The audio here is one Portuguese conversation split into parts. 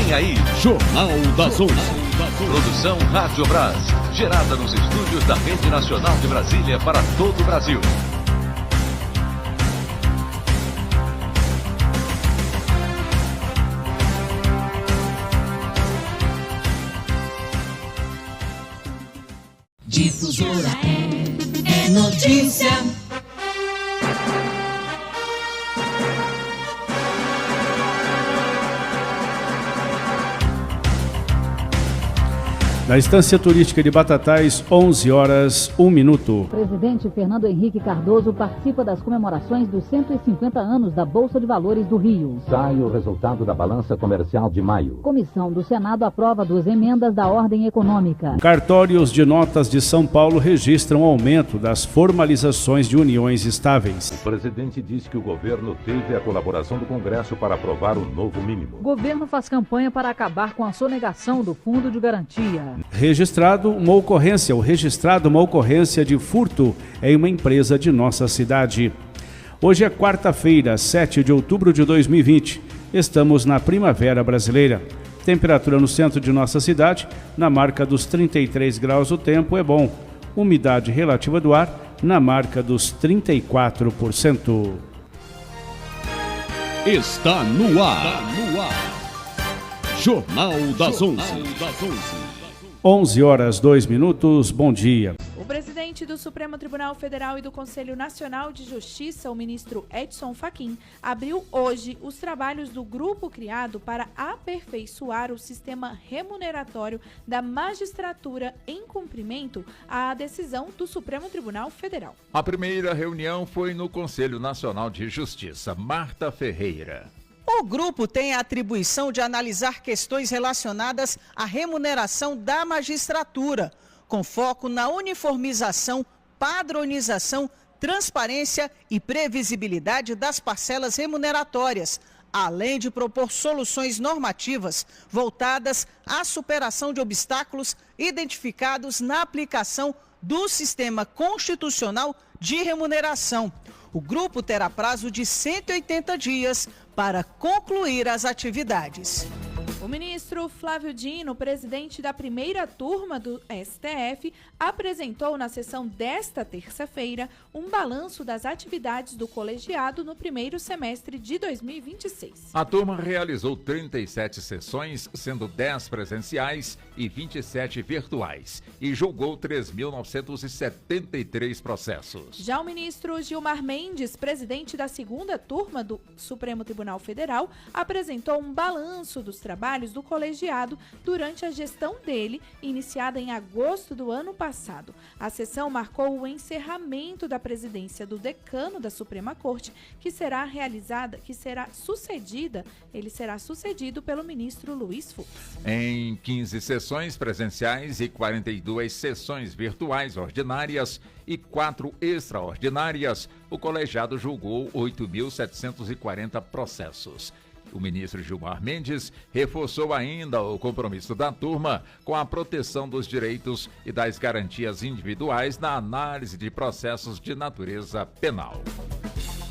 Vem aí, Jornal das 11. Produção Rádio Brás, gerada nos estúdios da Rede Nacional de Brasília para todo o Brasil. Difusora é notícia. Na Estância Turística de Batatais, 11 horas, 1 minuto. O presidente Fernando Henrique Cardoso participa das comemorações dos 150 anos da Bolsa de Valores do Rio. Sai o resultado da balança comercial de maio. Comissão do Senado aprova 2 emendas da ordem econômica. Cartórios de notas de São Paulo registram aumento das formalizações de uniões estáveis. O presidente diz que o governo teve a colaboração do Congresso para aprovar o novo mínimo. O governo faz campanha para acabar com a sonegação do Fundo de Garantia. O registrado uma ocorrência de furto em uma empresa de nossa cidade. Hoje é quarta-feira, 7 de outubro de 2020. Estamos na primavera brasileira. Temperatura no centro de nossa cidade, na marca dos 33 graus, o tempo é bom. Umidade relativa do ar, na marca dos 34%. Está no ar. Jornal das 11. 11 horas, 2 minutos, bom dia. O presidente do Supremo Tribunal Federal e do Conselho Nacional de Justiça, o ministro Edson Fachin, abriu hoje os trabalhos do grupo criado para aperfeiçoar o sistema remuneratório da magistratura em cumprimento à decisão do Supremo Tribunal Federal. A primeira reunião foi no Conselho Nacional de Justiça. Marta Ferreira. O grupo tem a atribuição de analisar questões relacionadas à remuneração da magistratura, com foco na uniformização, padronização, transparência e previsibilidade das parcelas remuneratórias, além de propor soluções normativas voltadas à superação de obstáculos identificados na aplicação do sistema constitucional de remuneração. O grupo terá prazo de 180 dias para concluir as atividades. O ministro Flávio Dino, presidente da primeira turma do STF, apresentou na sessão desta terça-feira um balanço das atividades do colegiado no primeiro semestre de 2026. A turma realizou 37 sessões, sendo 10 presenciais e 27 virtuais, e julgou 3.973 processos. Já o ministro Gilmar Mendes, presidente da segunda turma do Supremo Tribunal Federal, apresentou um balanço dos trabalhos do colegiado durante a gestão dele, iniciada em agosto do ano passado. A sessão marcou o encerramento da presidência do decano da Suprema Corte, que será sucedido pelo ministro Luiz Fux. Em 15 sessões presenciais e 42 sessões virtuais ordinárias e 4 extraordinárias, o colegiado julgou 8.740 processos. O ministro Gilmar Mendes reforçou ainda o compromisso da turma com a proteção dos direitos e das garantias individuais na análise de processos de natureza penal.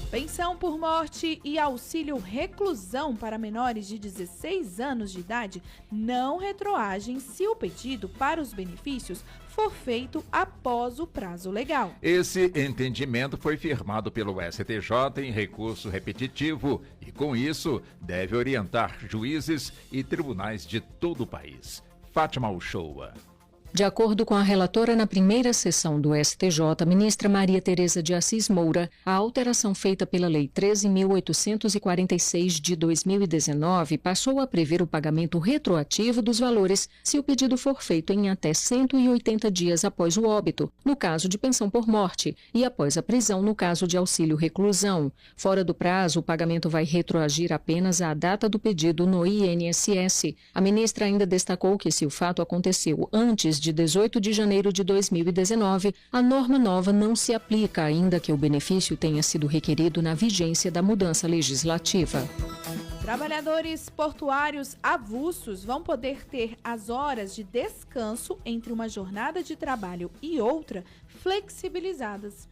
Pensão por morte e auxílio reclusão para menores de 16 anos de idade não retroagem se o pedido para os benefícios for feito após o prazo legal. Esse entendimento foi firmado pelo STJ em recurso repetitivo e, com isso, deve orientar juízes e tribunais de todo o país. Fátima Uchoa. De acordo com a relatora na primeira sessão do STJ, ministra Maria Tereza de Assis Moura, a alteração feita pela Lei 13.846 de 2019 passou a prever o pagamento retroativo dos valores se o pedido for feito em até 180 dias após o óbito, no caso de pensão por morte, e após a prisão, no caso de auxílio reclusão. Fora do prazo, o pagamento vai retroagir apenas à data do pedido no INSS. A ministra ainda destacou que, se o fato aconteceu antes de 18 de janeiro de 2019, a norma nova não se aplica, ainda que o benefício tenha sido requerido na vigência da mudança legislativa. Trabalhadores portuários avulsos vão poder ter as horas de descanso entre uma jornada de trabalho e outra flexibilizadas.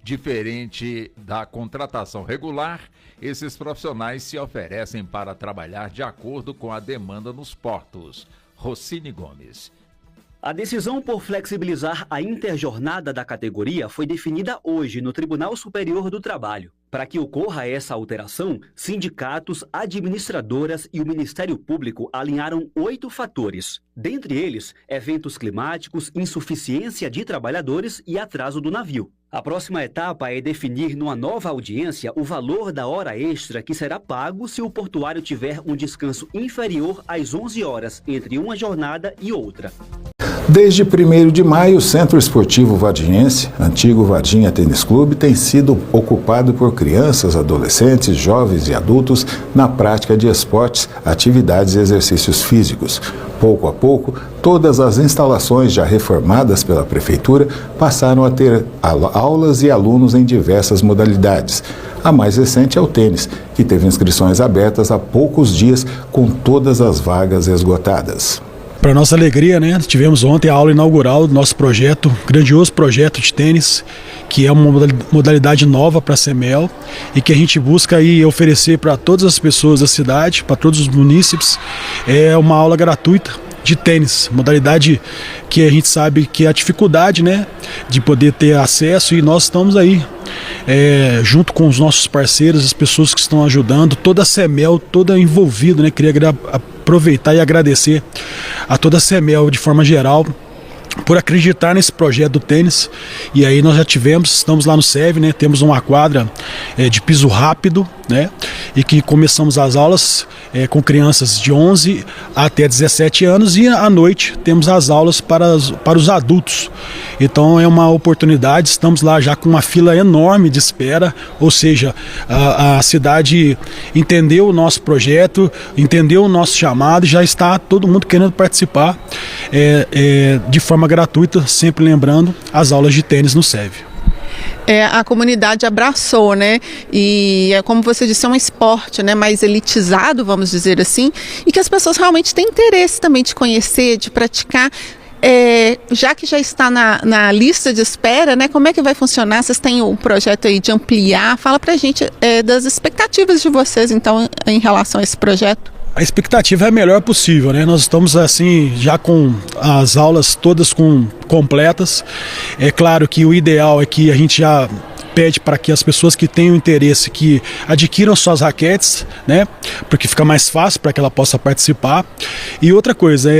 Diferente da contratação regular, esses profissionais se oferecem para trabalhar de acordo com a demanda nos portos. Rossini Gomes. A decisão por flexibilizar a interjornada da categoria foi definida hoje no Tribunal Superior do Trabalho. Para que ocorra essa alteração, sindicatos, administradoras e o Ministério Público alinharam 8 fatores. Dentre eles, eventos climáticos, insuficiência de trabalhadores e atraso do navio. A próxima etapa é definir numa nova audiência o valor da hora extra que será pago se o portuário tiver um descanso inferior às 11 horas entre uma jornada e outra. Desde 1º de maio, o Centro Esportivo Varginhense, antigo Varginha Tênis Clube, tem sido ocupado por crianças, adolescentes, jovens e adultos na prática de esportes, atividades e exercícios físicos. Pouco a pouco, todas as instalações já reformadas pela Prefeitura passaram a ter aulas e alunos em diversas modalidades. A mais recente é o tênis, que teve inscrições abertas há poucos dias, com todas as vagas esgotadas. Para nossa alegria, né? Tivemos ontem a aula inaugural do nosso projeto, grandioso projeto de tênis, que é uma modalidade nova para a CEMEL e que a gente busca aí oferecer para todas as pessoas da cidade, para todos os munícipes, uma aula gratuita de tênis, modalidade que a gente sabe que é a dificuldade, né, de poder ter acesso, e nós estamos aí junto com os nossos parceiros, as pessoas que estão ajudando, toda a CEMEL, toda envolvida, né? Queria aproveitar e agradecer a toda a CEMEL de forma geral por acreditar nesse projeto do tênis. E aí nós já estamos lá no SEV, né? Temos uma quadra de piso rápido, né? E que começamos as aulas com crianças de 11 até 17 anos, e à noite temos as aulas para os adultos. Então é uma oportunidade, estamos lá já com uma fila enorme de espera, ou seja, a cidade entendeu o nosso projeto, entendeu o nosso chamado, e já está todo mundo querendo participar de forma gratuita, sempre lembrando as aulas de tênis no SEV. A comunidade abraçou, né? E como você disse, é um esporte, né, mais elitizado, vamos dizer assim, e que as pessoas realmente têm interesse também de conhecer, de praticar. Já que já está na lista de espera, né, como é que vai funcionar? Vocês têm um projeto aí de ampliar? Fala pra gente das expectativas de vocês, então, em relação a esse projeto. A expectativa é a melhor possível, né? Nós estamos assim já com as aulas todas completas. É claro que o ideal é que a gente já pede para que as pessoas que tenham interesse que adquiram suas raquetes, né? Porque fica mais fácil para que ela possa participar. E outra coisa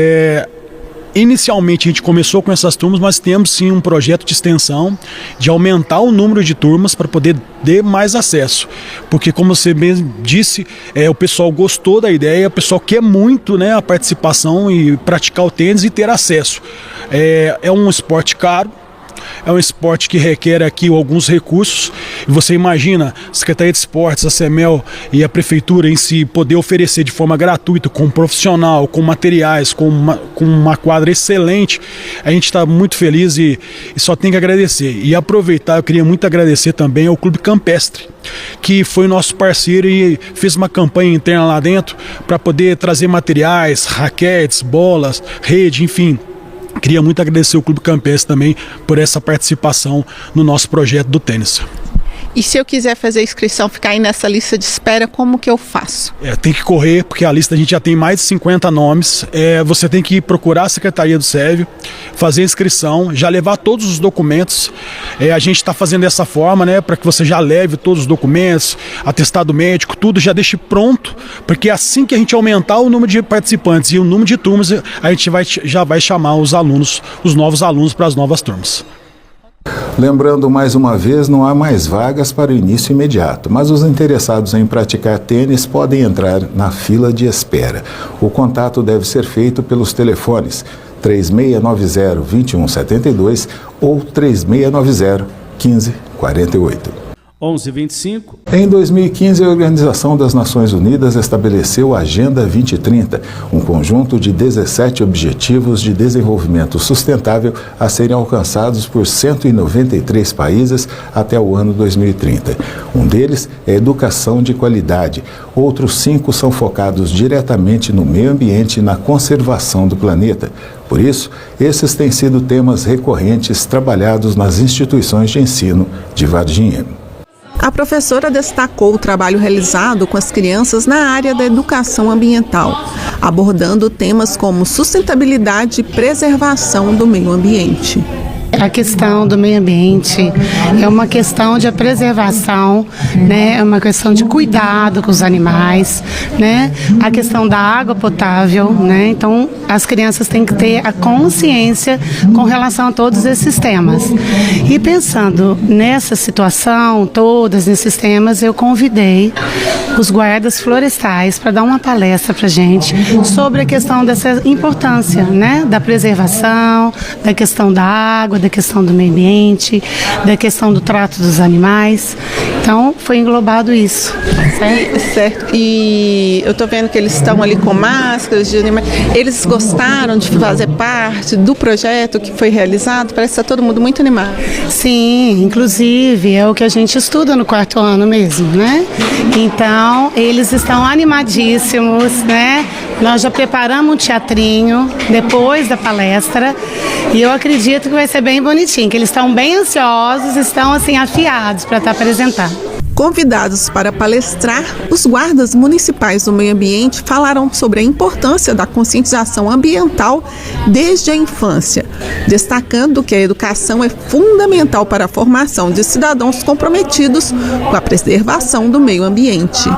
inicialmente a gente começou com essas turmas, mas temos sim um projeto de extensão, de aumentar o número de turmas para poder ter mais acesso. Porque, como você mesmo disse, o pessoal gostou da ideia, o pessoal quer muito, né, a participação e praticar o tênis e ter acesso. É um esporte caro. É um esporte que requer aqui alguns recursos, e você imagina a Secretaria de Esportes, a CEMEL e a Prefeitura em si poder oferecer de forma gratuita, com um profissional, com materiais, com uma quadra excelente. A gente está muito feliz e só tem que agradecer. E aproveitar, eu queria muito agradecer também ao Clube Campestre, que foi nosso parceiro e fez uma campanha interna lá dentro para poder trazer materiais, raquetes, bolas, rede, enfim. Queria muito agradecer o Clube Campestre também por essa participação no nosso projeto do tênis. E se eu quiser fazer a inscrição, ficar aí nessa lista de espera, como que eu faço? Tem que correr, porque a lista a gente já tem mais de 50 nomes. Você tem que procurar a Secretaria do SEV, fazer a inscrição, já levar todos os documentos. A gente está fazendo dessa forma, né, para que você já leve todos os documentos, atestado médico, tudo, já deixe pronto, porque assim que a gente aumentar o número de participantes e o número de turmas, a gente já vai chamar os novos alunos para as novas turmas. Lembrando mais uma vez, não há mais vagas para o início imediato, mas os interessados em praticar tênis podem entrar na fila de espera. O contato deve ser feito pelos telefones 3690-2172 ou 3690-1548. 11h25. Em 2015, a Organização das Nações Unidas estabeleceu a Agenda 2030, um conjunto de 17 objetivos de desenvolvimento sustentável a serem alcançados por 193 países até o ano 2030. Um deles é a educação de qualidade. Outros 5 são focados diretamente no meio ambiente e na conservação do planeta. Por isso, esses têm sido temas recorrentes trabalhados nas instituições de ensino de Varginha. A professora destacou o trabalho realizado com as crianças na área da educação ambiental, abordando temas como sustentabilidade e preservação do meio ambiente. A questão do meio ambiente é uma questão de preservação, né? É uma questão de cuidado com os animais, né? A questão da água potável, né? Então, as crianças têm que ter a consciência com relação a todos esses temas. E pensando nessa situação, todos esses temas, eu convidei os guardas florestais para dar uma palestra para a gente sobre a questão dessa importância, né? Da preservação, da questão da água, da questão do meio ambiente, da questão do trato dos animais. Então, foi englobado isso. Certo. E eu estou vendo que eles estão ali com máscaras de animais. Eles gostaram de fazer parte do projeto que foi realizado? Parece que está todo mundo muito animado. Sim, inclusive é o que a gente estuda no 4º ano mesmo, né? Então, eles estão animadíssimos, né? Nós já preparamos um teatrinho depois da palestra e eu acredito que vai ser bem bonitinho, que eles estão bem ansiosos, estão assim afiados para estar apresentando. Convidados para palestrar, os guardas municipais do meio ambiente falaram sobre a importância da conscientização ambiental desde a infância, destacando que a educação é fundamental para a formação de cidadãos comprometidos com a preservação do meio ambiente.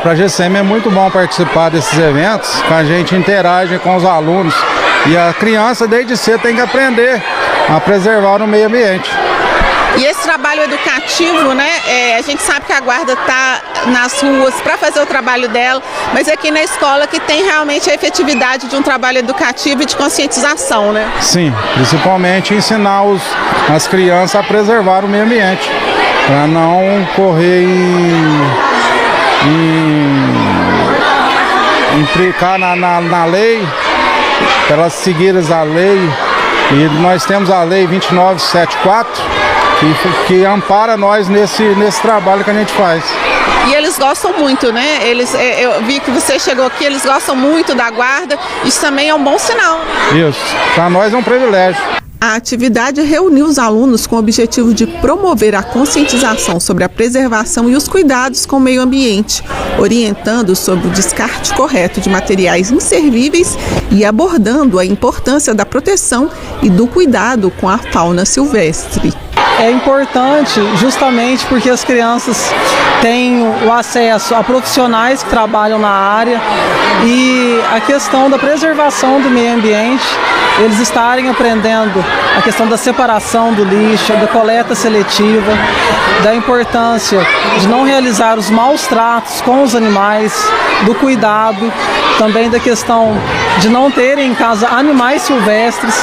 Para a GCM é muito bom participar desses eventos, que a gente interage com os alunos e a criança desde cedo tem que aprender a preservar o meio ambiente. E esse trabalho educativo, né? A gente sabe que a guarda está nas ruas para fazer o trabalho dela, mas aqui na escola que tem realmente a efetividade de um trabalho educativo e de conscientização, né? Sim, principalmente ensinar as crianças a preservar o meio ambiente, para não correr implicar na lei, para elas seguirem a lei. E nós temos a lei 2974, que ampara nós nesse trabalho que a gente faz. E eles gostam muito, né? Eu vi que você chegou aqui, eles gostam muito da guarda, isso também é um bom sinal. Isso, para nós é um privilégio. A atividade reuniu os alunos com o objetivo de promover a conscientização sobre a preservação e os cuidados com o meio ambiente, orientando sobre o descarte correto de materiais inservíveis e abordando a importância da proteção e do cuidado com a fauna silvestre. É importante justamente porque as crianças têm o acesso a profissionais que trabalham na área e a questão da preservação do meio ambiente, eles estarem aprendendo a questão da separação do lixo, da coleta seletiva, da importância de não realizar os maus tratos com os animais, do cuidado, também da questão de não terem em casa animais silvestres.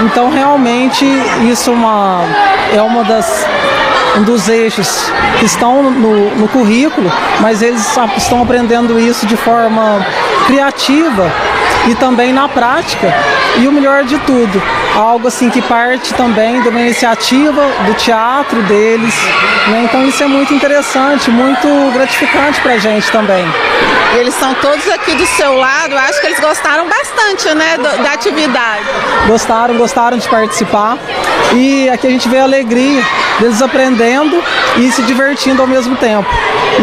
Então, realmente, isso é um dos eixos que estão no currículo, mas eles estão aprendendo isso de forma criativa e também na prática. E o melhor de tudo, algo assim que parte também de uma iniciativa do teatro deles, né? Então isso é muito interessante, muito gratificante para a gente também. E eles estão todos aqui do seu lado, acho que eles gostaram bastante, né, da atividade. Gostaram de participar e aqui a gente vê a alegria deles aprendendo e se divertindo ao mesmo tempo.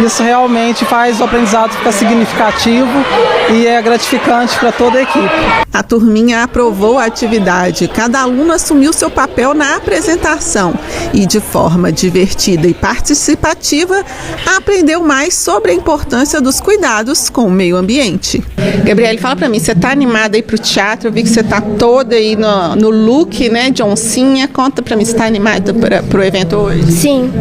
Isso realmente faz o aprendizado ficar significativo e é gratificante para toda a equipe. A turminha aprovou a atividade. Cada aluno assumiu seu papel na apresentação e, de forma divertida e participativa, aprendeu mais sobre a importância dos cuidados com o meio ambiente. Gabriele, fala para mim, você está animada aí para o teatro? Eu vi que você está toda aí no look, né, de oncinha. Conta para mim, você está animada para o evento hoje? Sim.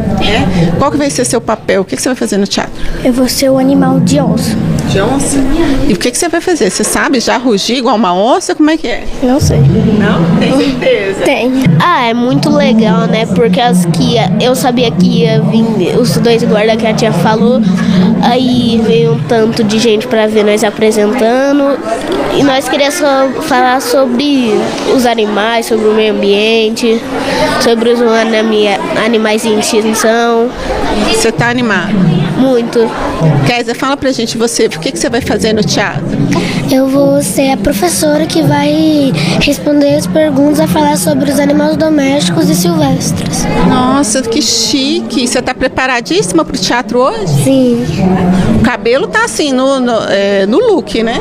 Qual que vai ser seu papel? O que você vai fazer no teatro? Eu vou ser o animal de onça. De onça? E o que você vai fazer? Você sabe já rugir igual uma onça? Como é que é? Não sei. Não? Tem certeza? Tem. É muito legal, né? Porque eu sabia que ia vir os dois guardas que a tia falou. Aí veio um tanto de gente pra ver nós apresentando. E nós queríamos falar sobre os animais, sobre o meio ambiente, sobre os animais em extinção. Você tá animado? Muito. Kézia, fala pra gente você, o que você vai fazer no teatro? Eu vou ser a professora que vai responder as perguntas a falar sobre os animais domésticos e silvestres. Nossa, que chique! Você tá preparadíssima pro teatro hoje? Sim. O cabelo tá assim, no look, né?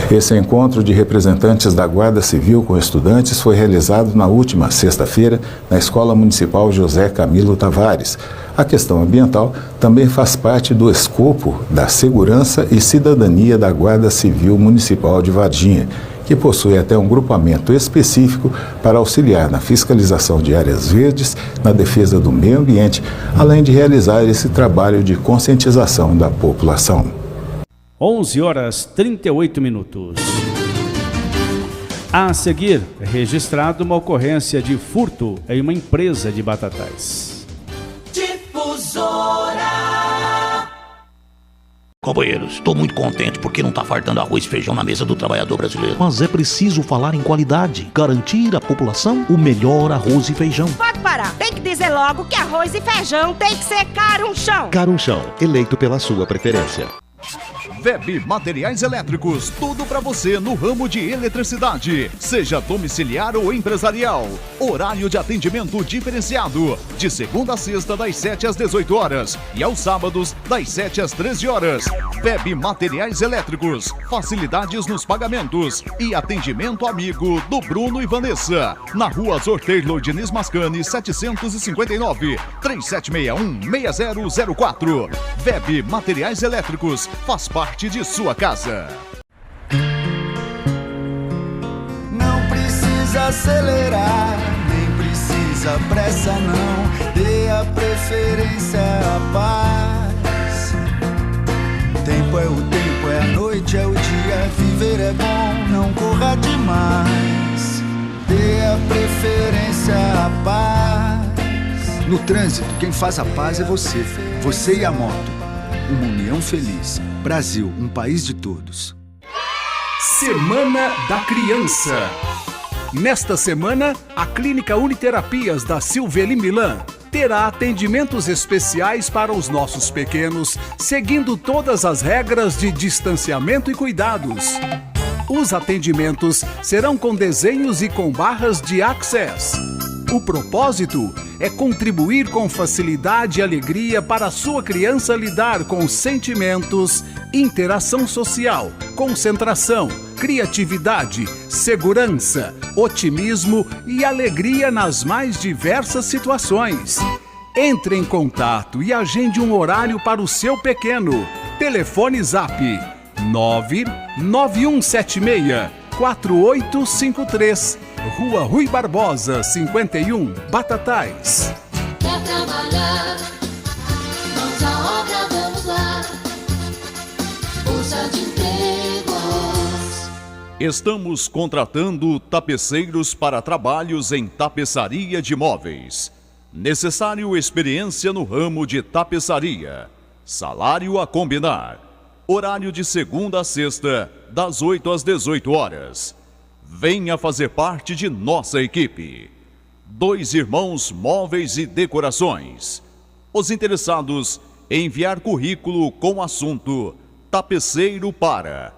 Esse encontro de representantes da Guarda Civil com estudantes foi realizado na última sexta-feira na Escola Municipal José Camilo Tavares. A questão ambiental também faz parte do escopo da segurança e cidadania da Guarda Civil Municipal de Varginha, que possui até um grupamento específico para auxiliar na fiscalização de áreas verdes, na defesa do meio ambiente, além de realizar esse trabalho de conscientização da população. 11h38. A seguir, registrado uma ocorrência de furto em uma empresa de Batatais. Difusora. Companheiros, estou muito contente porque não está faltando arroz e feijão na mesa do trabalhador brasileiro. Mas é preciso falar em qualidade, garantir à população o melhor arroz e feijão. Pode parar, tem que dizer logo que arroz e feijão tem que ser Carunchão. Carunchão, eleito pela sua preferência. Web Materiais Elétricos, tudo para você no ramo de eletricidade, seja domiciliar ou empresarial. Horário de atendimento diferenciado, de segunda a sexta das 7 às 18 horas e aos sábados das 7 às 13 horas. Web Materiais Elétricos, facilidades nos pagamentos e atendimento amigo do Bruno e Vanessa. Na rua Zor Taylor Diniz Mascani 759, 3761-6004. Web Materiais Elétricos, faz parte de sua casa. Não precisa acelerar, nem precisa pressa não. Dê a preferência à paz. Tempo é o tempo, é a noite, é o dia. Viver é bom, não corra demais. Dê a preferência à paz. No trânsito, quem faz a paz é você. Você e a moto. Uma união feliz. Brasil, um país de todos. Semana da Criança. Nesta semana, a Clínica Uniterapias da Silveli Milan terá atendimentos especiais para os nossos pequenos, seguindo todas as regras de distanciamento e cuidados. Os atendimentos serão com desenhos e com barras de access. O propósito é contribuir com facilidade e alegria para a sua criança lidar com sentimentos, interação social, concentração, criatividade, segurança, otimismo e alegria nas mais diversas situações. Entre em contato e agende um horário para o seu pequeno. Telefone Zap 99176-4853, Rua Rui Barbosa, 51, Batatais. Quer trabalhar? Mãos à obra, vamos lá. Força de empregos. Estamos contratando tapeceiros para trabalhos em tapeçaria de móveis. Necessário experiência no ramo de tapeçaria. Salário a combinar. Horário de segunda a sexta, das 8 às 18 horas. Venha fazer parte de nossa equipe. 2 Irmãos Móveis e Decorações. Os interessados em enviar currículo com assunto tapeceiro para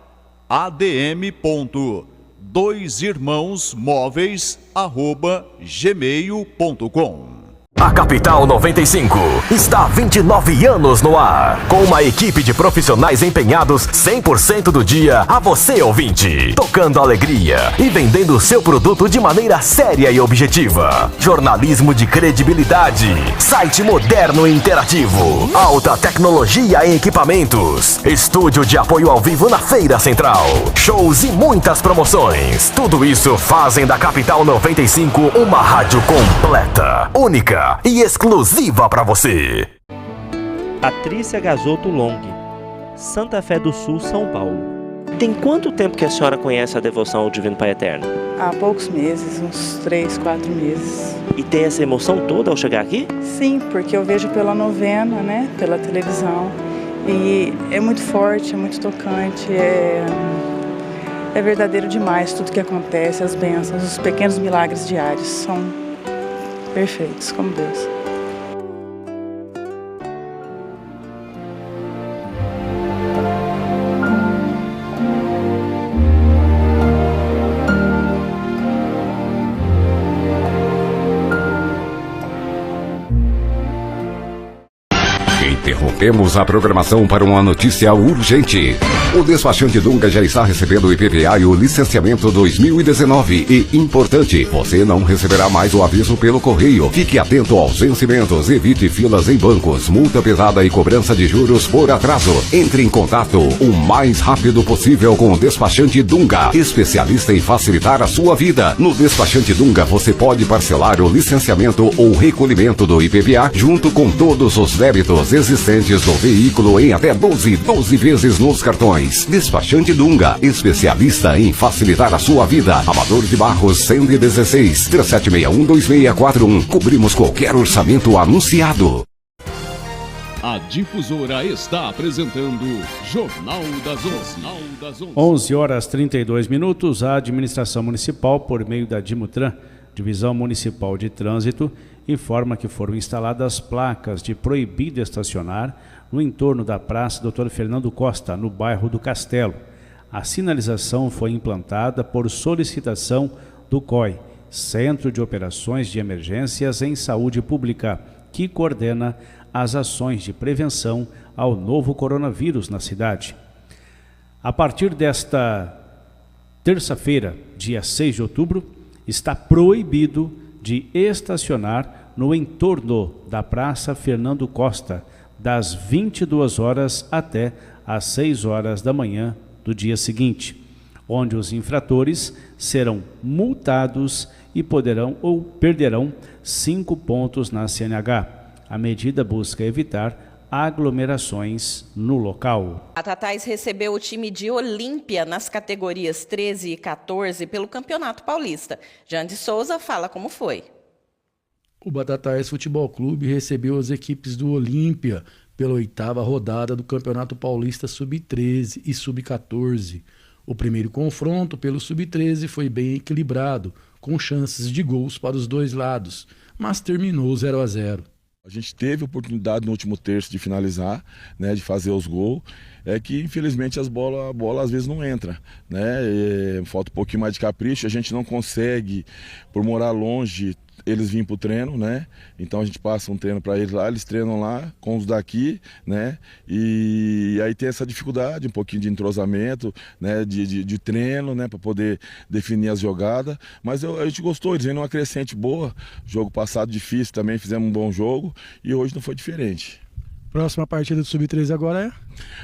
adm.doisirmãosmóveis@gmail.com. A Capital 95 está há 29 anos no ar, com uma equipe de profissionais empenhados 100% do dia a você, ouvinte, tocando alegria e vendendo seu produto de maneira séria e objetiva. Jornalismo de credibilidade, site moderno e interativo, alta tecnologia em equipamentos, estúdio de apoio ao vivo na Feira Central, shows e muitas promoções. Tudo isso fazem da Capital 95 uma rádio completa, única e exclusiva para você. Patrícia Gasotto Long, Santa Fé do Sul, São Paulo. Tem quanto tempo que a senhora conhece a devoção ao Divino Pai Eterno? Há poucos meses, uns 3, 4 meses. E tem essa emoção toda ao chegar aqui? Sim, porque eu vejo pela novena, né, pela televisão. E é muito forte, é muito tocante, é verdadeiro demais tudo que acontece, as bênçãos, os pequenos milagres diários são perfeitos, como Deus. Interrompemos a programação para uma notícia urgente. O despachante Dunga já está recebendo o IPVA e o licenciamento 2019. E importante, você não receberá mais o aviso pelo correio. Fique atento aos vencimentos, evite filas em bancos, multa pesada e cobrança de juros por atraso. Entre em contato o mais rápido possível com o despachante Dunga, especialista em facilitar a sua vida. No despachante Dunga você pode parcelar o licenciamento ou recolhimento do IPVA junto com todos os débitos existentes do veículo em até 12 vezes nos cartões. Despachante Dunga, especialista em facilitar a sua vida. Amador de Barros 116 3761-2641. Cobrimos qualquer orçamento anunciado. A Difusora está apresentando Jornal das 11. 11 horas 32 minutos. A administração municipal, por meio da Dimutran, Divisão Municipal de Trânsito, informa que foram instaladas placas de proibido estacionar no entorno da Praça Dr. Fernando Costa, no bairro do Castelo. A sinalização foi implantada por solicitação do COI, Centro de Operações de Emergências em Saúde Pública, que coordena as ações de prevenção ao novo coronavírus na cidade. A partir desta terça-feira, dia 6 de outubro, está proibido de estacionar no entorno da Praça Fernando Costa, das 22 horas até às 6 horas da manhã do dia seguinte, onde os infratores serão multados e poderão ou perderão 5 pontos na CNH. A medida busca evitar aglomerações no local. A Batatais recebeu o time de Olímpia nas categorias 13 e 14 pelo Campeonato Paulista. Jande Souza fala como foi. O Batatais Futebol Clube recebeu as equipes do Olímpia pela 8ª rodada do Campeonato Paulista Sub-13 e Sub-14. O primeiro confronto pelo Sub-13 foi bem equilibrado, com chances de gols para os dois lados, mas terminou 0-0. A gente teve oportunidade no último terço de finalizar, né, de fazer os gols, é que infelizmente a bola às vezes não entra, né, falta um pouquinho mais de capricho, a gente não consegue, por morar longe, eles vêm para o treino, né? Então a gente passa um treino para eles lá, eles treinam lá com os daqui, né? E aí tem essa dificuldade, um pouquinho de entrosamento, né? De treino, né? Para poder definir as jogadas. Mas a gente gostou, eles vêm numa crescente boa. Jogo passado difícil também, fizemos um bom jogo e hoje não foi diferente. Próxima partida do Sub-13 agora é?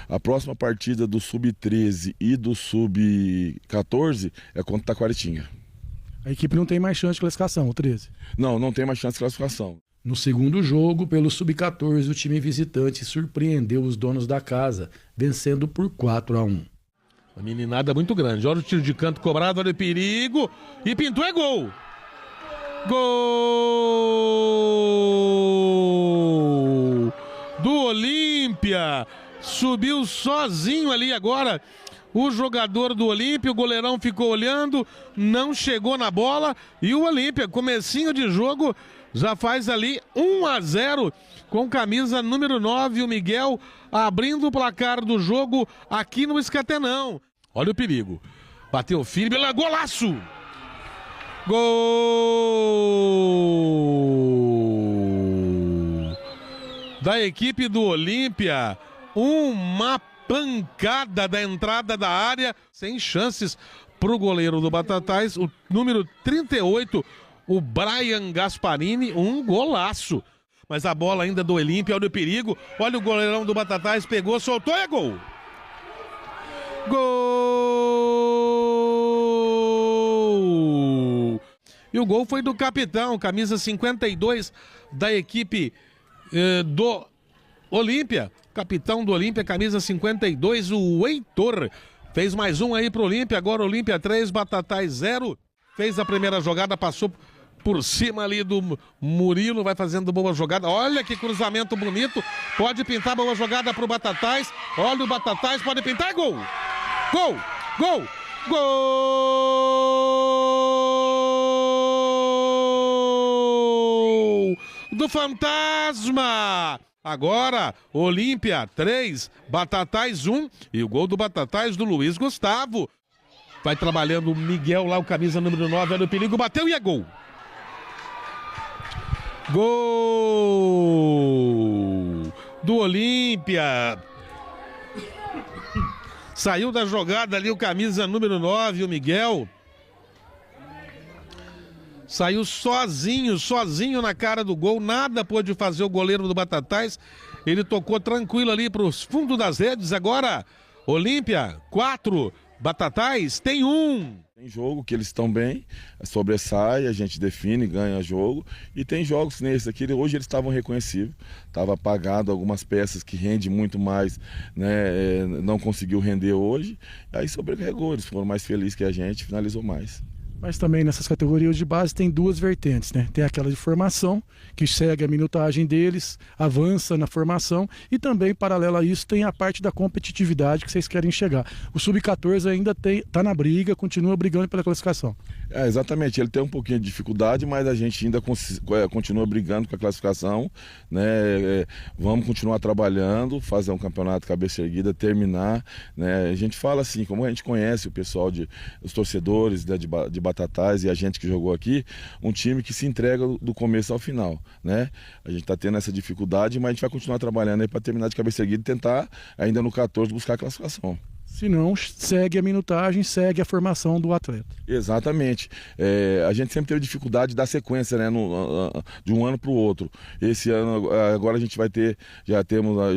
A próxima partida do Sub-13 e do Sub-14 é contra o Taquaritinga. A equipe não tem mais chance de classificação, o 13? Não tem mais chance de classificação. No segundo jogo, pelo Sub-14, o time visitante surpreendeu os donos da casa, vencendo por 4-1. Uma meninada muito grande. Olha o tiro de canto cobrado, olha o perigo. E pintou, é gol! Gol! Do Olímpia! Subiu sozinho ali agora. O jogador do Olímpia, o goleirão ficou olhando, não chegou na bola e o Olímpia, comecinho de jogo, já faz ali 1-0 com camisa número 9, o Miguel abrindo o placar do jogo aqui no Escatenão. Olha o perigo, bateu firme, golaço! Gol da equipe do Olímpia, uma pancada da entrada da área, sem chances para o goleiro do Batatais, o número 38, o Brian Gasparini, um golaço. Mas a bola ainda do Olímpia, olha o perigo, olha o goleirão do Batatais, pegou, soltou, é gol! Gol! E o gol foi do capitão, camisa 52 da equipe do Olímpia, capitão do Olímpia, camisa 52, o Heitor. Fez mais um aí pro Olímpia, agora Olímpia 3, Batatais 0. Fez a primeira jogada, passou por cima ali do Murilo, vai fazendo boa jogada. Olha que cruzamento bonito, pode pintar boa jogada pro Batatais. Olha o Batatais, pode pintar, gol! Gol! Gol! Gol! Do Fantasma! Agora, Olímpia 3, Batatais 1 e o gol do Batatais do Luiz Gustavo. Vai trabalhando o Miguel lá, o camisa número 9, olha o perigo, bateu e é gol. Gol do Olímpia. Saiu da jogada ali o camisa número 9, o Miguel. Saiu sozinho na cara do gol, nada pôde fazer o goleiro do Batatais. Ele tocou tranquilo ali para os fundos das redes. Agora, Olímpia 4, Batatais tem 1. Tem jogo que eles estão bem, sobressai, a gente define, ganha jogo. E tem jogos nesse aqui, hoje eles estavam reconhecíveis, estava apagado algumas peças que rende muito mais, né? Não conseguiu render hoje. Aí sobrecarregou, eles foram mais felizes que a gente, finalizou mais. Mas também nessas categorias de base tem duas vertentes, né? Tem aquela de formação, que segue a minutagem deles, avança na formação, e também, paralelo a isso, tem a parte da competitividade que vocês querem chegar. O Sub-14 ainda está na briga, continua brigando pela classificação. Exatamente, ele tem um pouquinho de dificuldade, mas a gente ainda continua brigando com a classificação, né? Vamos continuar trabalhando, fazer um campeonato cabeça erguida, terminar, né? A gente fala assim, como a gente conhece o pessoal, os torcedores, né, de Batatais e a gente que jogou aqui, um time que se entrega do começo ao final, né? A gente está tendo essa dificuldade, mas a gente vai continuar trabalhando aí para terminar de cabeça erguida e tentar, ainda no 14, buscar a classificação. Se não, segue a minutagem, segue a formação do atleta. Exatamente. A gente sempre teve dificuldade de dar sequência, né, de um ano para o outro. Esse ano, agora a gente vai ter, já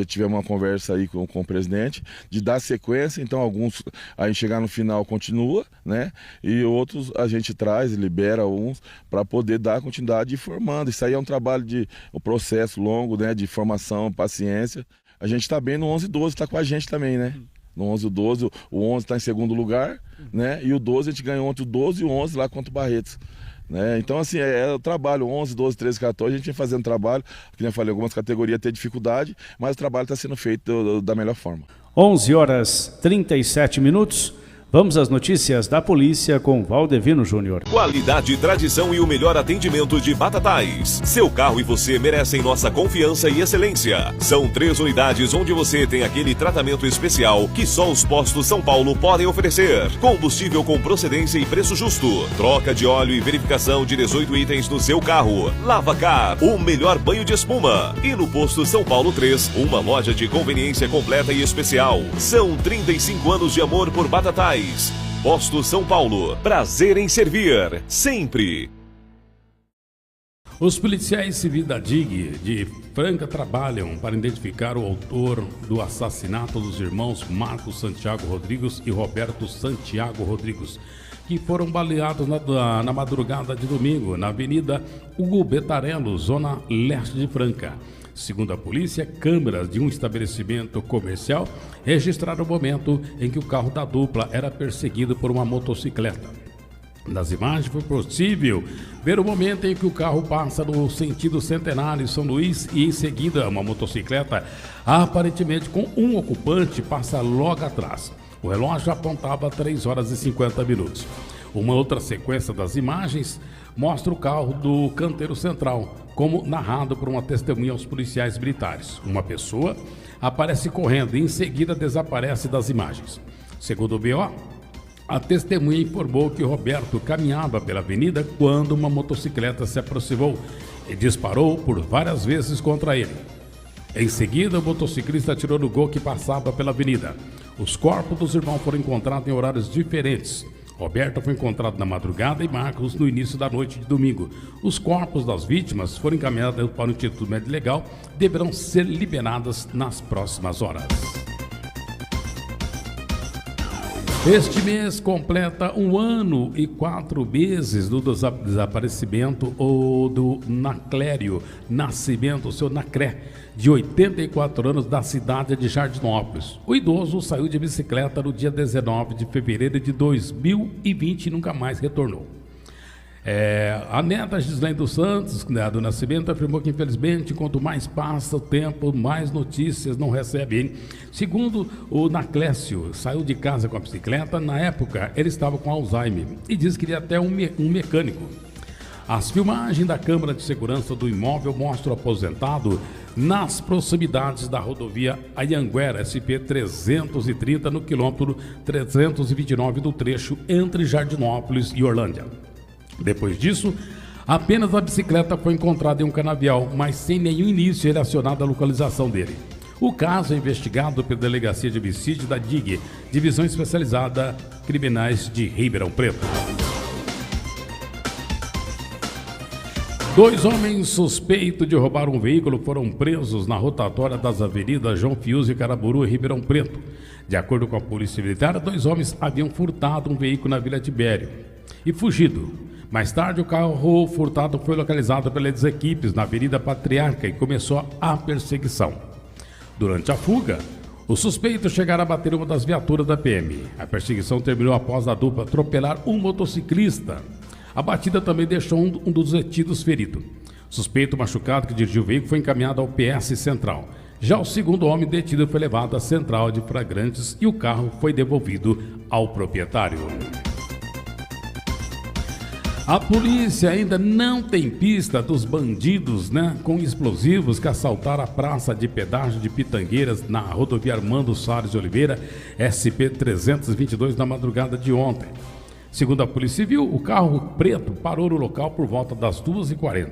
tivemos uma conversa aí com o presidente, de dar sequência, então alguns, aí chegar no final continua, né, e outros a gente traz, libera uns, para poder dar continuidade e ir formando. Isso aí é um trabalho um processo longo, né, de formação, paciência. A gente está bem no 11-12, está com a gente também, né? No 11-12, o 11 está em segundo lugar, né? E o 12 a gente ganhou ontem o 12 e o 11 lá contra o Barretos. Né? Então, assim, é o trabalho, 11, 12, 13, 14, a gente vem fazendo trabalho, que eu falei, algumas categorias têm dificuldade, mas o trabalho está sendo feito da melhor forma. 11h37. Vamos às notícias da polícia com Valdevino Júnior. Qualidade, tradição e o melhor atendimento de Batatais. Seu carro e você merecem nossa confiança e excelência. São 3 unidades onde você tem aquele tratamento especial que só os postos São Paulo podem oferecer. Combustível com procedência e preço justo. Troca de óleo e verificação de 18 itens no seu carro. Lavacar, o melhor banho de espuma. E no posto São Paulo 3, uma loja de conveniência completa e especial. São 35 anos de amor por Batatais. Posto São Paulo, prazer em servir, sempre. Os policiais civis da DIG de Franca trabalham para identificar o autor do assassinato dos irmãos Marcos Santiago Rodrigues e Roberto Santiago Rodrigues, que foram baleados na madrugada de domingo na Avenida Hugo Betarello, zona leste de Franca. Segundo a polícia, câmeras de um estabelecimento comercial registraram o momento em que o carro da dupla era perseguido por uma motocicleta. Nas imagens foi possível ver o momento em que o carro passa no sentido Centenário São Luís e em seguida uma motocicleta, aparentemente com um ocupante, passa logo atrás. O relógio apontava 3 horas e 50 minutos. Uma outra sequência das imagens mostra o carro do canteiro central, como narrado por uma testemunha aos policiais militares. Uma pessoa aparece correndo e em seguida desaparece das imagens. Segundo o BO, a testemunha informou que Roberto caminhava pela avenida quando uma motocicleta se aproximou e disparou por várias vezes contra ele. Em seguida, o motociclista atirou no Gol que passava pela avenida. Os corpos dos irmãos foram encontrados em horários diferentes. Roberto foi encontrado na madrugada e Marcos no início da noite de domingo. Os corpos das vítimas foram encaminhados para o Instituto Médico Legal e deverão ser liberadas nas próximas horas. Este mês completa 1 ano e 4 meses do desaparecimento do Naclério Nascimento, o seu Nacré, de 84 anos, da cidade de Jardinópolis. O idoso saiu de bicicleta no dia 19 de fevereiro de 2020 e nunca mais retornou. A neta Gislaine dos Santos, do Nascimento, afirmou que, infelizmente, quanto mais passa o tempo, mais notícias não recebe. Segundo o Naclécio, saiu de casa com a bicicleta. Na época, ele estava com Alzheimer e disse que iria até um mecânico. As filmagens da câmera de segurança do imóvel mostram o aposentado nas proximidades da rodovia Anhanguera SP-330, no quilômetro 329 do trecho entre Jardinópolis e Orlândia. Depois disso, apenas a bicicleta foi encontrada em um canavial, mas sem nenhum indício relacionado à localização dele. O caso é investigado pela Delegacia de Homicídio da DIG, Divisão Especializada Criminais de Ribeirão Preto. 2 homens suspeitos de roubar um veículo foram presos na rotatória das avenidas João Fiuza e Caraburu, em Ribeirão Preto. De acordo com a Polícia Militar, 2 homens haviam furtado um veículo na Vila Tibério e fugido. Mais tarde, o carro furtado foi localizado pelas equipes na Avenida Patriarca e começou a perseguição. Durante a fuga, os suspeitos chegaram a bater uma das viaturas da PM. A perseguição terminou após a dupla atropelar um motociclista. A batida também deixou um dos detidos ferido. O suspeito machucado que dirigiu o veículo foi encaminhado ao PS Central. Já o segundo homem detido foi levado à Central de Flagrantes e o carro foi devolvido ao proprietário. A polícia ainda não tem pista dos bandidos, com explosivos que assaltaram a praça de pedágio de Pitangueiras na rodovia Armando Salles de Oliveira, SP-322, na madrugada de ontem. Segundo a Polícia Civil, o carro preto parou no local por volta das 2h40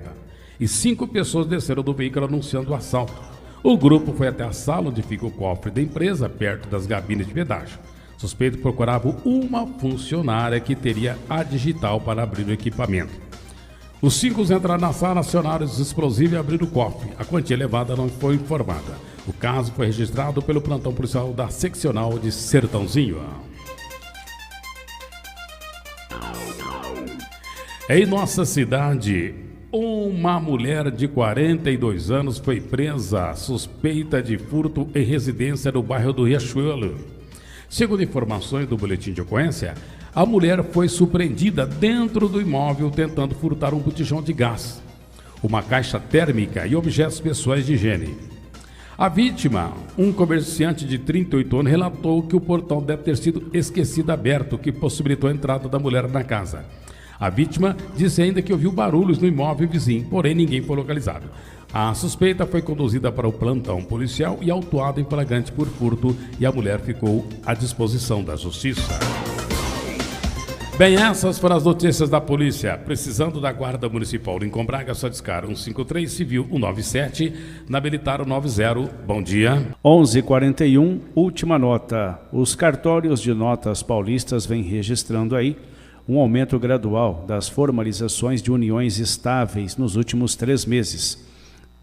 e 5 pessoas desceram do veículo anunciando o assalto. O grupo foi até a sala onde fica o cofre da empresa, perto das gabinas de pedágio. O suspeito procurava uma funcionária que teria a digital para abrir o equipamento. Os 5 entraram na sala, acionaram os explosivos e abriram o cofre. A quantia elevada não foi informada. O caso foi registrado pelo plantão policial da seccional de Sertãozinho. Em nossa cidade, uma mulher de 42 anos foi presa suspeita de furto em residência no bairro do Riachuelo. Segundo informações do boletim de ocorrência, a mulher foi surpreendida dentro do imóvel tentando furtar um botijão de gás, uma caixa térmica e objetos pessoais de higiene. A vítima, um comerciante de 38 anos, relatou que o portão deve ter sido esquecido aberto, o que possibilitou a entrada da mulher na casa. A vítima disse ainda que ouviu barulhos no imóvel vizinho, porém ninguém foi localizado. A suspeita foi conduzida para o plantão policial e autuada em flagrante por furto, e a mulher ficou à disposição da justiça. Bem, essas foram as notícias da polícia. Precisando da Guarda Municipal em Combraga, só discar 153, Civil 197, na Militar 90. Bom dia. 11h41, última nota. Os cartórios de notas paulistas vêm registrando aí um aumento gradual das formalizações de uniões estáveis nos últimos 3 meses.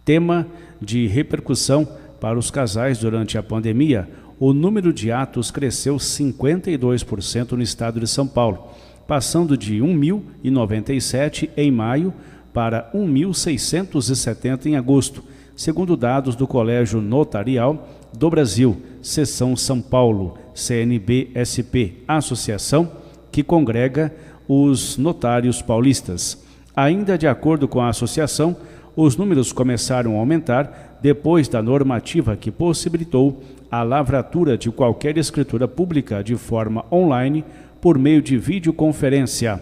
Tema de repercussão para os casais durante a pandemia, o número de atos cresceu 52% no estado de São Paulo, passando de 1.097 em maio para 1.670 em agosto, segundo dados do Colégio Notarial do Brasil, Seção São Paulo, CNB-SP, associação que congrega os notários paulistas. Ainda de acordo com a associação, os números começaram a aumentar depois da normativa que possibilitou a lavratura de qualquer escritura pública de forma online por meio de videoconferência.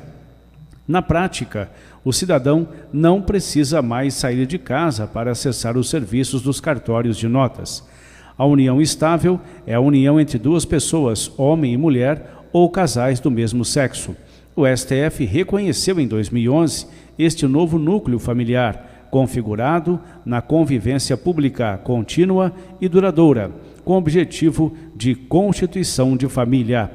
Na prática, o cidadão não precisa mais sair de casa para acessar os serviços dos cartórios de notas. A união estável é a união entre 2 pessoas, homem e mulher, ou casais do mesmo sexo. O STF reconheceu em 2011 este novo núcleo familiar, configurado na convivência pública contínua e duradoura, com o objetivo de constituição de família.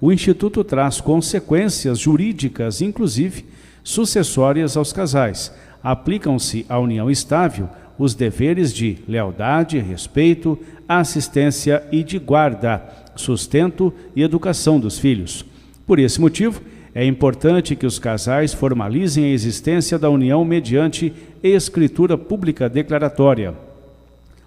O Instituto traz consequências jurídicas, inclusive sucessórias aos casais. Aplicam-se à união estável os deveres de lealdade, respeito, assistência e de guarda, sustento e educação dos filhos. Por esse motivo, é importante que os casais formalizem a existência da união mediante escritura pública declaratória.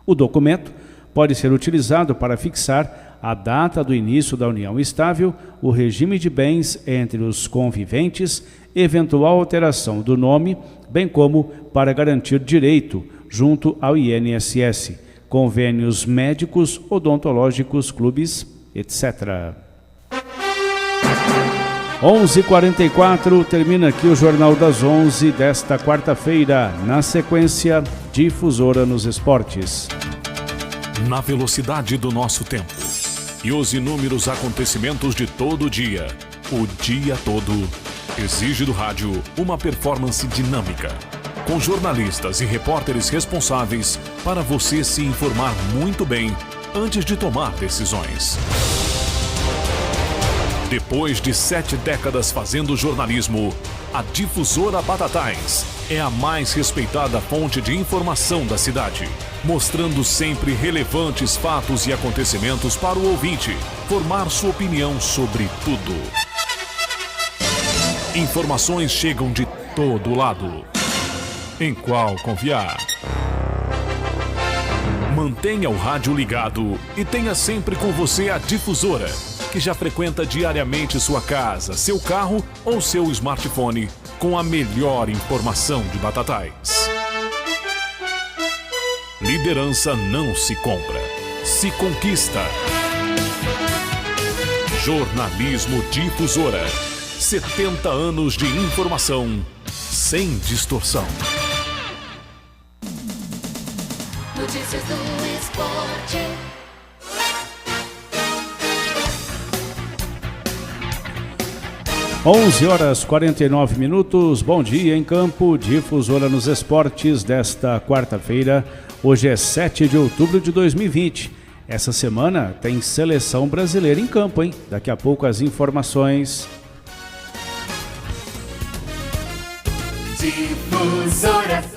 O documento pode ser utilizado para fixar a data do início da união estável, o regime de bens entre os conviventes, eventual alteração do nome, bem como para garantir direito junto ao INSS, convênios médicos, odontológicos, clubes, etc. 11h44, termina aqui o Jornal das 11 desta quarta-feira. Na sequência, Difusora nos Esportes. Na velocidade do nosso tempo e os inúmeros acontecimentos de todo dia, o dia todo, exige do rádio uma performance dinâmica, com jornalistas e repórteres responsáveis para você se informar muito bem antes de tomar decisões. Depois de 7 décadas fazendo jornalismo, a Difusora Batatais é a mais respeitada fonte de informação da cidade, mostrando sempre relevantes fatos e acontecimentos para o ouvinte formar sua opinião sobre tudo. Informações chegam de todo lado. Em qual confiar? Mantenha o rádio ligado e tenha sempre com você a Difusora, que já frequenta diariamente sua casa, seu carro ou seu smartphone com a melhor informação de Batatais. Liderança não se compra, se conquista. Jornalismo Difusora. 70 anos de informação sem distorção. Notícias do esporte. Onze horas 49 minutos. Bom dia em campo. Difusora nos Esportes desta quarta-feira. Hoje é 7 de outubro de 2020. Essa semana tem seleção brasileira em campo, hein? Daqui a pouco as informações. Difusora.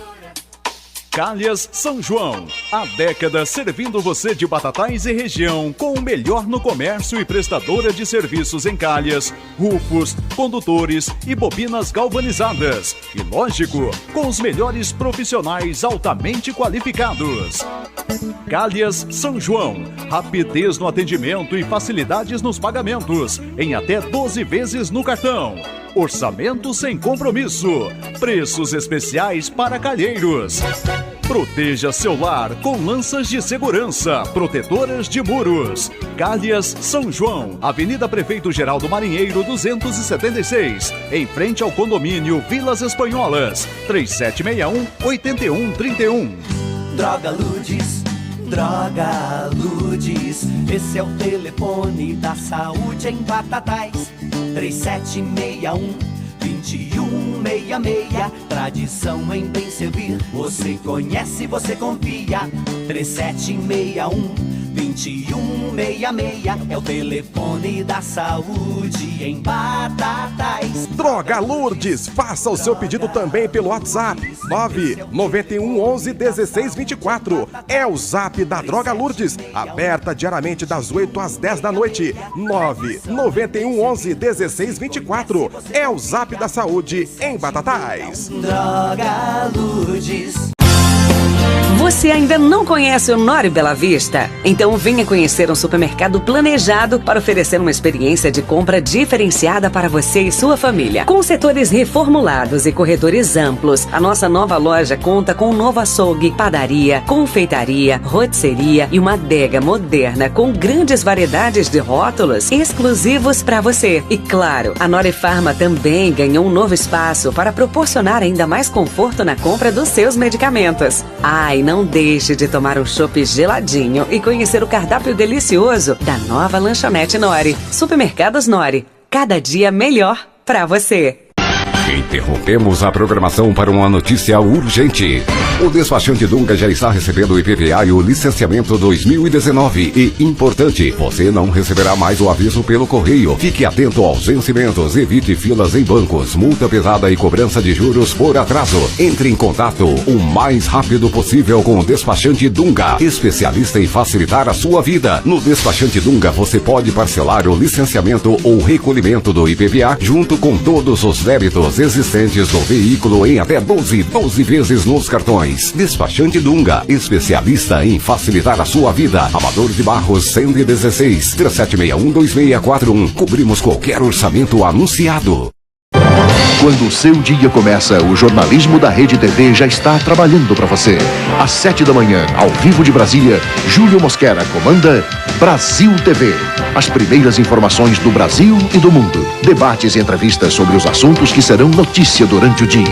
Calhas São João, há décadas servindo você de Batatais e região com o melhor no comércio e prestadora de serviços em calhas, rufos, condutores e bobinas galvanizadas. E lógico, com os melhores profissionais altamente qualificados. Calhas São João, rapidez no atendimento e facilidades nos pagamentos, em até 12 vezes no cartão. Orçamento sem compromisso. Preços especiais para calheiros. Proteja seu lar com lanças de segurança, protetoras de muros. Calhas São João, Avenida Prefeito Geraldo Marinheiro 276, em frente ao condomínio Vilas Espanholas. 3761-8131. Droga Ludes, Droga Ludes, esse é o telefone da saúde em Batatais. 3761-2166, tradição em bem servir. Você conhece, você confia. 3761-2166 é o telefone da saúde em Batatais. Droga Lourdes, faça o seu pedido também pelo WhatsApp 991 11 16 24. É o zap da Droga Lourdes, aberta diariamente das 8 às 10 da noite. 991 11 16 24. É o zap da saúde em Batatais. Droga Lourdes. Você ainda não conhece o Nori Bela Vista? Então venha conhecer um supermercado planejado para oferecer uma experiência de compra diferenciada para você e sua família. Com setores reformulados e corredores amplos, a nossa nova loja conta com um novo açougue, padaria, confeitaria, rotisseria e uma adega moderna com grandes variedades de rótulos exclusivos para você. E claro, a Nori Farma também ganhou um novo espaço para proporcionar ainda mais conforto na compra dos seus medicamentos. E não deixe de tomar um chopp geladinho e conhecer o cardápio delicioso da nova lanchonete Nori. Supermercados Nori, cada dia melhor para você. Interrompemos a programação para uma notícia urgente. O despachante Dunga já está recebendo o IPVA e o licenciamento 2019. E importante, você não receberá mais o aviso pelo correio. Fique atento aos vencimentos, evite filas em bancos, multa pesada e cobrança de juros por atraso. Entre em contato o mais rápido possível com o despachante Dunga, especialista em facilitar a sua vida. No despachante Dunga você pode parcelar o licenciamento ou recolhimento do IPVA junto com todos os débitos existentes do veículo em até 12 vezes nos cartões. Despachante Dunga, especialista em facilitar a sua vida. Amador de Barros 116 3761-2641. Cobrimos qualquer orçamento anunciado. Quando o seu dia começa, o jornalismo da Rede TV já está trabalhando para você. Às 7 da manhã, ao vivo de Brasília, Júlio Mosquera comanda Brasil TV. As primeiras informações do Brasil e do mundo. Debates e entrevistas sobre os assuntos que serão notícia durante o dia.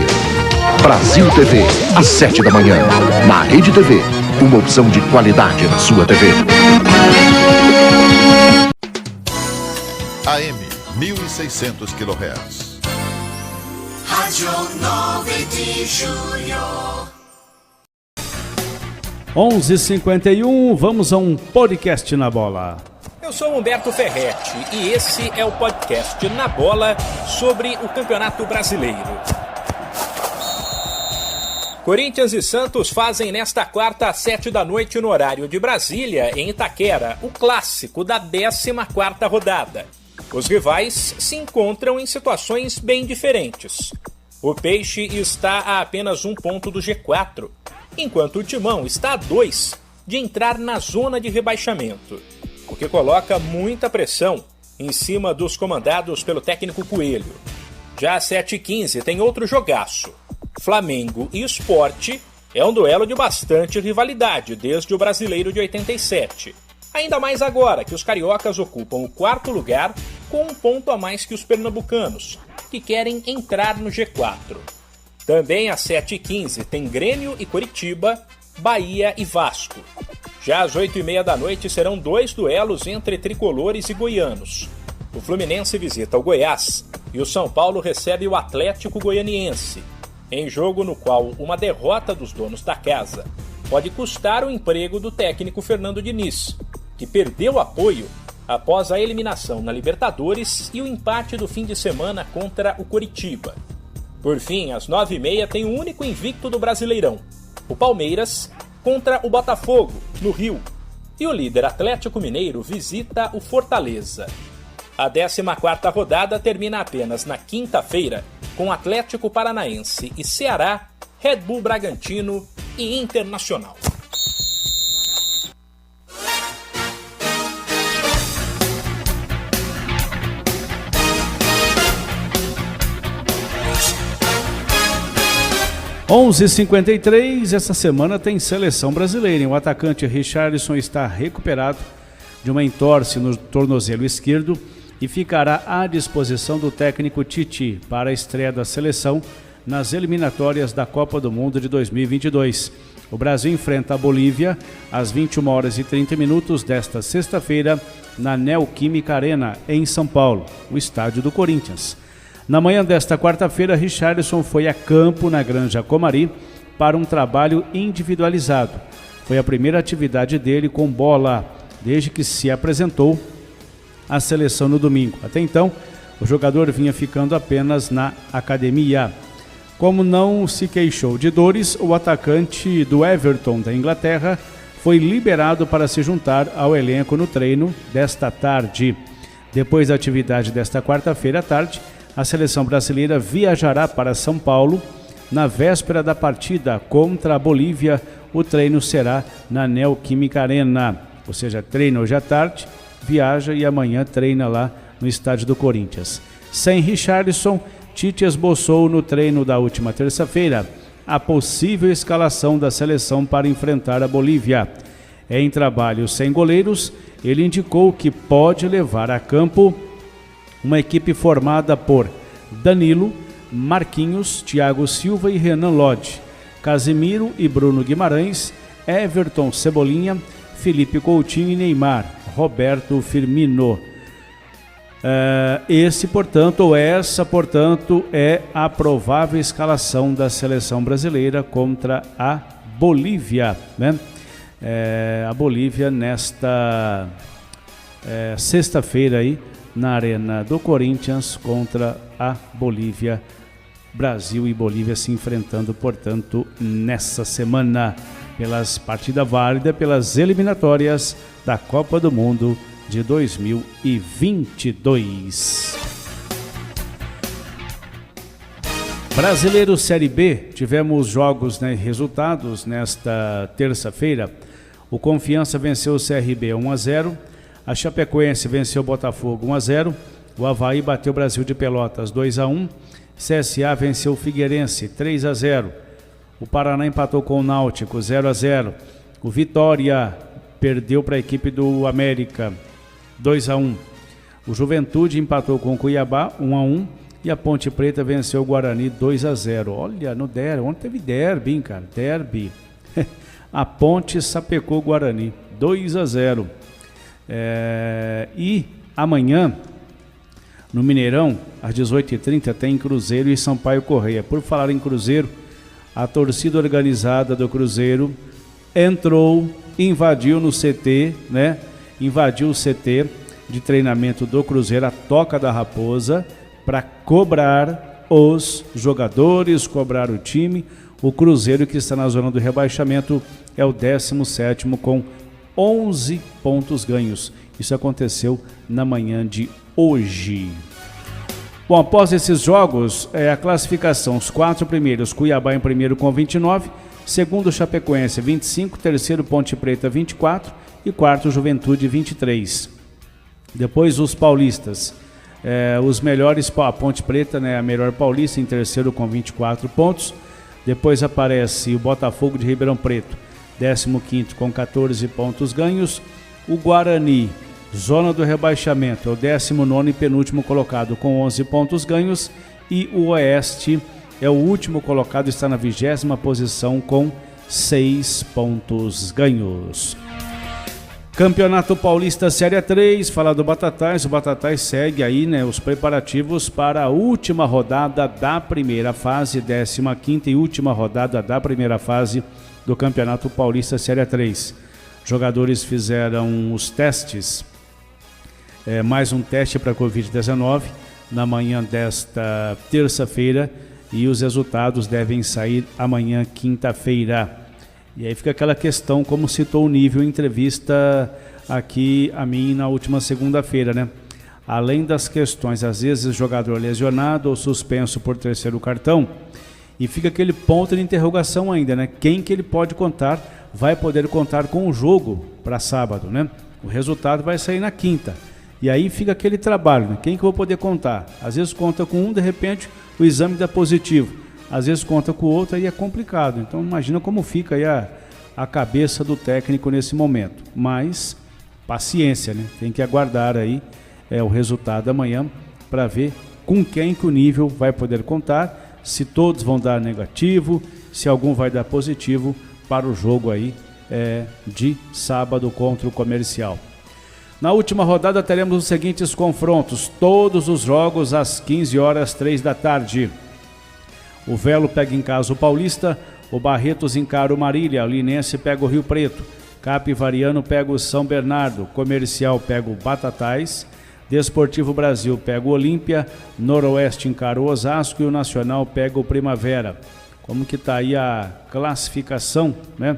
Brasil TV, às 7 da manhã. Na Rede TV, uma opção de qualidade na sua TV. AM 1600 kHz. Rádio 9 de Julho. 11h51, vamos a um podcast na bola. Eu sou Humberto Ferretti e esse é o podcast Na Bola sobre o Campeonato Brasileiro. Corinthians e Santos fazem nesta quarta às 7 da noite no horário de Brasília, em Itaquera, o clássico da 14ª rodada. Os rivais se encontram em situações bem diferentes. O Peixe está a apenas 1 ponto do G4, enquanto o Timão está a 2 de entrar na zona de rebaixamento, o que coloca muita pressão em cima dos comandados pelo técnico Coelho. Já às 7h15 tem outro jogaço. Flamengo e Sport é um duelo de bastante rivalidade desde o Brasileiro de 87. Ainda mais agora que os cariocas ocupam o 4º lugar com 1 ponto a mais que os pernambucanos, que querem entrar no G4. Também às 7h15 tem Grêmio e Coritiba, Bahia e Vasco. Já às 8h30 da noite serão 2 duelos entre tricolores e goianos. O Fluminense visita o Goiás e o São Paulo recebe o Atlético Goianiense, em jogo no qual uma derrota dos donos da casa pode custar o emprego do técnico Fernando Diniz, que perdeu apoio após a eliminação na Libertadores e o empate do fim de semana contra o Coritiba. Por fim, às 9h30 tem o único invicto do Brasileirão, o Palmeiras contra o Botafogo, no Rio, e o líder Atlético Mineiro visita o Fortaleza. A 14ª rodada termina apenas na quinta-feira, com Atlético Paranaense e Ceará, Red Bull Bragantino e Internacional. – 11h53, essa semana tem seleção brasileira. O atacante Richarlison está recuperado de uma entorse no tornozelo esquerdo e ficará à disposição do técnico Tite para a estreia da seleção nas eliminatórias da Copa do Mundo de 2022. O Brasil enfrenta a Bolívia às 21h30 desta sexta-feira na Neoquímica Arena, em São Paulo, o estádio do Corinthians. Na manhã desta quarta-feira, Richarlison foi a campo na Granja Comari para um trabalho individualizado. Foi a primeira atividade dele com bola desde que se apresentou à seleção no domingo. Até então, o jogador vinha ficando apenas na academia. Como não se queixou de dores, o atacante do Everton da Inglaterra foi liberado para se juntar ao elenco no treino desta tarde. Depois da atividade desta quarta-feira à tarde, a seleção brasileira viajará para São Paulo. Na véspera da partida contra a Bolívia, o treino será na Neoquímica Arena. Ou seja, treina hoje à tarde, viaja e amanhã treina lá no estádio do Corinthians. Sem Richarlison, Tite esboçou no treino da última terça-feira a possível escalação da seleção para enfrentar a Bolívia. Em trabalho sem goleiros, ele indicou que pode levar a campo uma equipe formada por Danilo, Marquinhos, Thiago Silva e Renan Lodge, Casemiro e Bruno Guimarães, Everton, Cebolinha, Felipe Coutinho e Neymar, Roberto Firmino. Essa, portanto, é a provável escalação da seleção brasileira contra a Bolívia, né? A Bolívia nesta sexta-feira aí na Arena do Corinthians contra a Bolívia. Brasil e Bolívia se enfrentando, portanto, nessa semana pelas partidas válidas, pelas eliminatórias da Copa do Mundo de 2022. Brasileiro Série B, tivemos jogos, né, resultados nesta terça-feira. O Confiança venceu o CRB 1-0, a Chapecoense venceu o Botafogo 1-0, o Avaí bateu o Brasil de Pelotas 2-1, CSA venceu o Figueirense 3-0, o Paraná empatou com o Náutico 0-0, o Vitória perdeu para a equipe do América 2-1, o Juventude empatou com o Cuiabá 1-1 e a Ponte Preta venceu o Guarani 2-0. Olha, no derby, ontem teve derby, hein, cara, derby. A Ponte sapecou o Guarani 2-0. E amanhã, no Mineirão, às 18h30, tem Cruzeiro e Sampaio Corrêa. Por falar em Cruzeiro, a torcida organizada do Cruzeiro entrou, invadiu no CT, né? Invadiu o CT de treinamento do Cruzeiro, a Toca da Raposa, para cobrar os jogadores, cobrar o time. O Cruzeiro, que está na zona do rebaixamento, é o 17º com 11 pontos ganhos. Isso aconteceu na manhã de hoje. Bom, após esses jogos, a classificação, os 4 primeiros, Cuiabá em primeiro com 29, segundo Chapecoense 25, terceiro Ponte Preta 24 e quarto Juventude 23. Depois os paulistas, os melhores, a Ponte Preta, né, a melhor paulista em terceiro com 24 pontos. Depois aparece o Botafogo de Ribeirão Preto, 15º com 14 pontos ganhos. O Guarani, zona do rebaixamento, é o 19º e penúltimo colocado com 11 pontos ganhos. E o Oeste é o último colocado, está na 20ª posição com 6 pontos ganhos. Campeonato Paulista Série 3, falar do Batatais. O Batatais segue aí, né, os preparativos para a última rodada da primeira fase, 15ª e última rodada da primeira fase do Campeonato Paulista Série 3. Jogadores fizeram os testes, mais um teste para a Covid-19 na manhã desta terça-feira e os resultados devem sair amanhã, quinta-feira. E aí fica aquela questão, como citou o Nível em entrevista aqui a mim na última segunda-feira, né? Além das questões, às vezes jogador lesionado ou suspenso por terceiro cartão, e fica aquele ponto de interrogação ainda, né? Quem que ele pode contar, vai poder contar com o jogo para sábado, né? O resultado vai sair na quinta. E aí fica aquele trabalho, né? Quem que eu vou poder contar? Às vezes conta com um, de repente o exame dá positivo. Às vezes conta com o outro, aí é complicado. Então imagina como fica aí a cabeça do técnico nesse momento. Mas paciência, né? Tem que aguardar aí o resultado amanhã para ver com quem que o Nível vai poder contar, se todos vão dar negativo, se algum vai dar positivo para o jogo aí de sábado contra o Comercial. Na última rodada teremos os seguintes confrontos, todos os jogos às 15h, 15h. O Velo pega em casa o Paulista, o Barretos encara o Marília, o Linense pega o Rio Preto, Capivariano pega o São Bernardo, Comercial pega o Batatais, Desportivo Brasil pega o Olímpia, Noroeste encara o Osasco e o Nacional pega o Primavera. Como que está aí a classificação, né,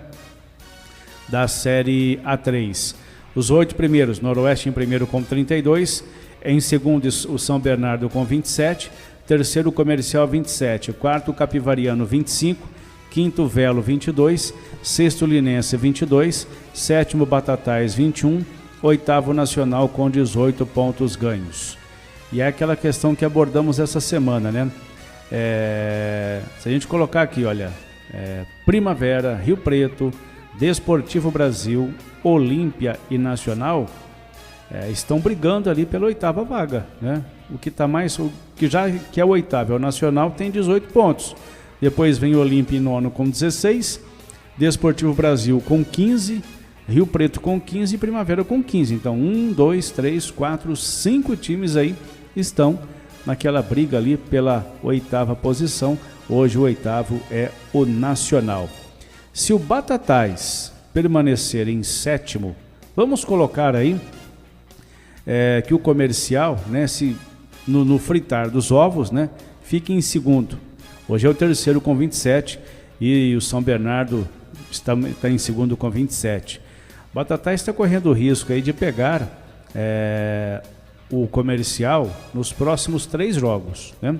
da Série A3? Os 8 primeiros, Noroeste em primeiro com 32, em segundo o São Bernardo com 27, terceiro Comercial 27, quarto Capivariano 25, quinto Velo 22, sexto Linense 22, sétimo Batatais 21, oitavo Nacional com 18 pontos ganhos. E é aquela questão que abordamos essa semana, né? Se a gente colocar aqui, olha, Primavera, Rio Preto, Desportivo Brasil, Olímpia e Nacional estão brigando ali pela 8ª vaga, né? O que está mais, que é o 8º, é o Nacional, tem 18 pontos. Depois vem o Olímpia em nono com 16, Desportivo Brasil com 15, Rio Preto com 15 e Primavera com 15. Então 1, 2, 3, 4, 5 times aí estão naquela briga ali pela 8ª posição. Hoje o 8º é o Nacional. Se o Batatais permanecer em sétimo, vamos colocar aí que o Comercial, né, se no fritar dos ovos, né, fique em segundo. Hoje é o terceiro com 27 e o São Bernardo está em segundo com 27. O Batatais está correndo o risco aí de pegar o Comercial nos próximos 3 jogos, né?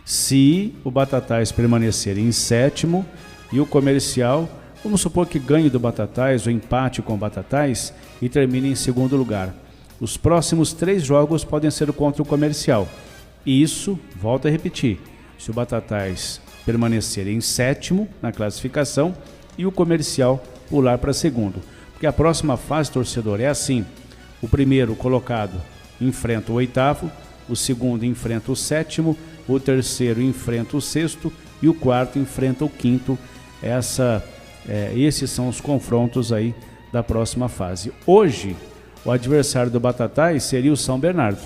Se o Batatais permanecer em sétimo e o Comercial, vamos supor que ganhe do Batatais ou empate com o Batatais e termine em segundo lugar. Os próximos 3 jogos podem ser contra o Comercial. Isso, volto a repetir, se o Batatais permanecer em sétimo na classificação e o Comercial pular para segundo. Porque a próxima fase, torcedor, é assim: o primeiro colocado enfrenta o oitavo, o segundo enfrenta o sétimo, o terceiro enfrenta o sexto e o quarto enfrenta o quinto. Esses são os confrontos aí da próxima fase. Hoje, o adversário do Batatais seria o São Bernardo,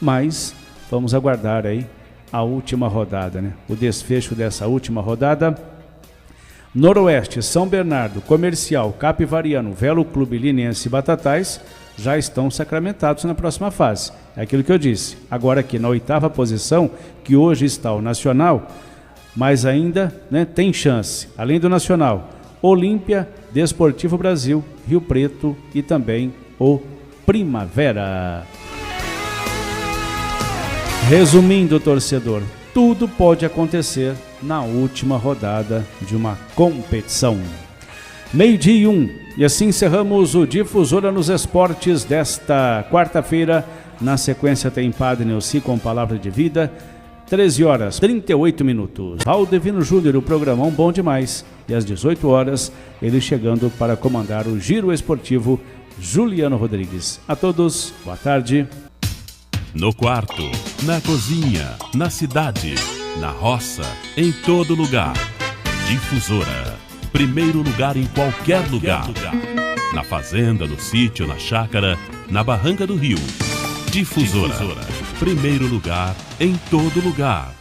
mas vamos aguardar aí a última rodada, né? O desfecho dessa última rodada. Noroeste, São Bernardo, Comercial, Capivariano, Velo Clube, Linense e Batatais já estão sacramentados na próxima fase. É aquilo que eu disse. Agora aqui na 8ª posição, que hoje está o Nacional, mas ainda, né, tem chance. Além do Nacional, Olímpia, Desportivo Brasil, Rio Preto e também o Primavera. Resumindo, torcedor, tudo pode acontecer na última rodada de uma competição. 12:01, e assim encerramos o Difusora nos Esportes desta quarta-feira. Na sequência tem Padre Neuci com Palavra de Vida, 13h38. Valdevino Júnior, o programão bom demais. E às 18h, ele chegando para comandar o Giro Esportivo, Juliano Rodrigues. A todos, boa tarde. No quarto, na cozinha, na cidade, na roça, em todo lugar. Difusora. Primeiro lugar em qualquer lugar. Na fazenda, no sítio, na chácara, na barranca do rio. Difusora. Primeiro lugar em todo lugar.